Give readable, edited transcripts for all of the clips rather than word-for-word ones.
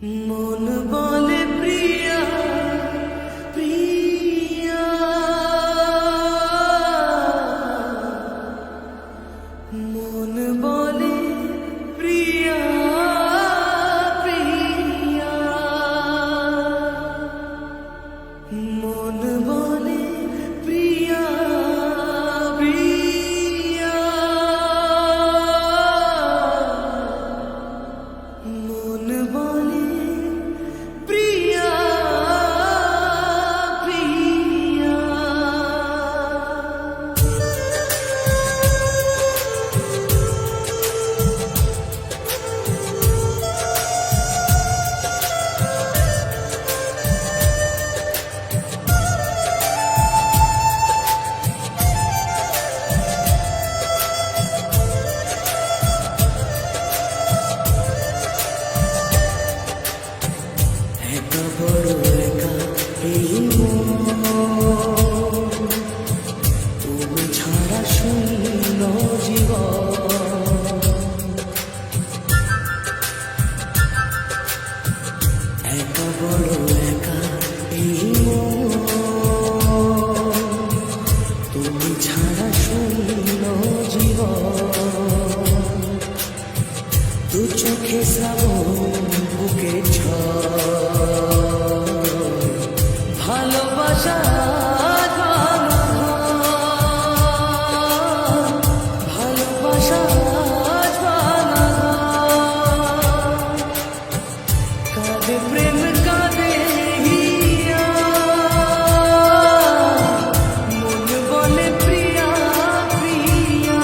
মন বলে প্রিয়া প্রিয়া, মন বলে প্রিয়া প্রিয়া, মন বলে প্রিয়া প্রিয়া, মন বলে প্রিয়া প্রিয়া। এত বড় একা এই মন, তুমি ছাড়া শূন্য জীবন। এত বড় একা এই মন, তুমি ছাড়া শূন্য জীবন। দু চোখে শ্রাবণ বুকে ভালোবাসা ভালোবাসা কাঁদে প্রেম কাঁদে হিয়া, মন বলে প্রিয়া প্রিয়া,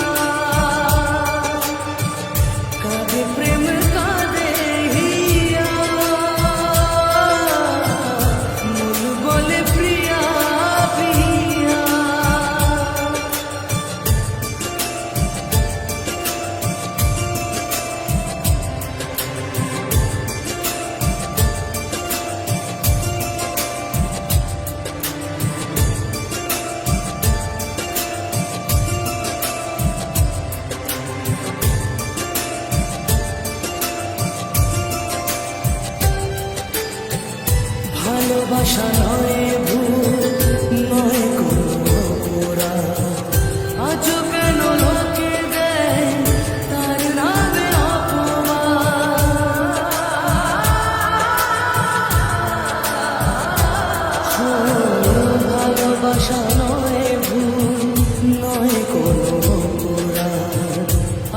কাঁদে প্রেম কাঁদে হিয়া, মন বলে প্রিয়া প্রিয়া। ভালোবাসা নয় ভুল নয় কোনো গোরা, আজও কেন লোকে দেয় তার নামে অপমান। ভালোবাসা নয় ভুল নয় কোনো গোরা,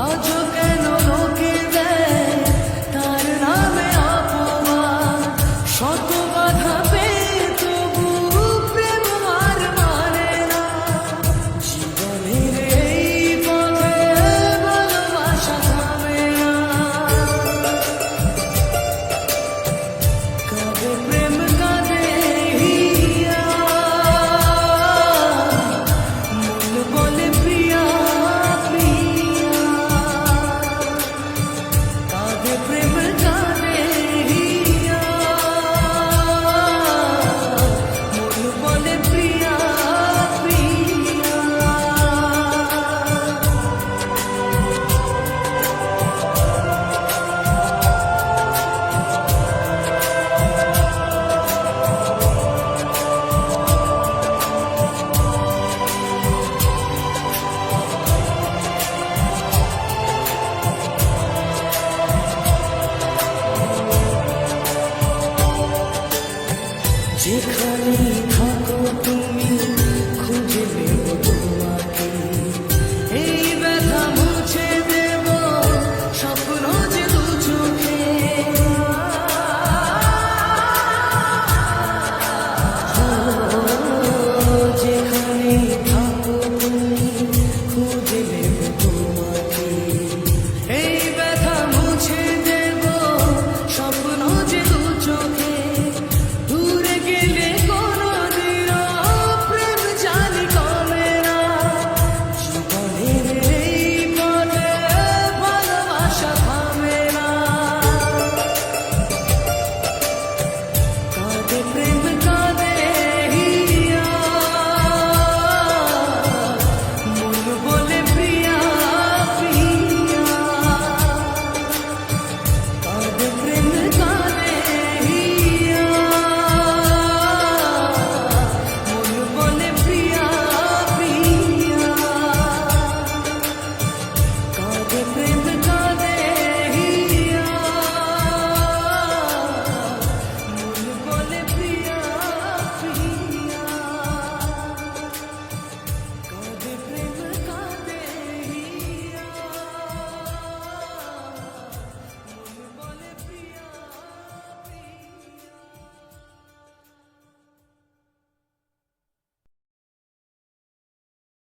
আজও কেন লোকে দেয় তার নামে অপমান। শত বাধা পেয়ে তবু প্রেম হার মানে না, জীবনের এই পথে ভালোবাসা থামে না। কাঁদে প্রেম কাঁদে হিয়া, মন বলে প্রিয়া প্রিয়া, কাঁদে প্রেম কাঁদে হিয়া, মন বলে প্রিয়া প্রিয়া। যেখানে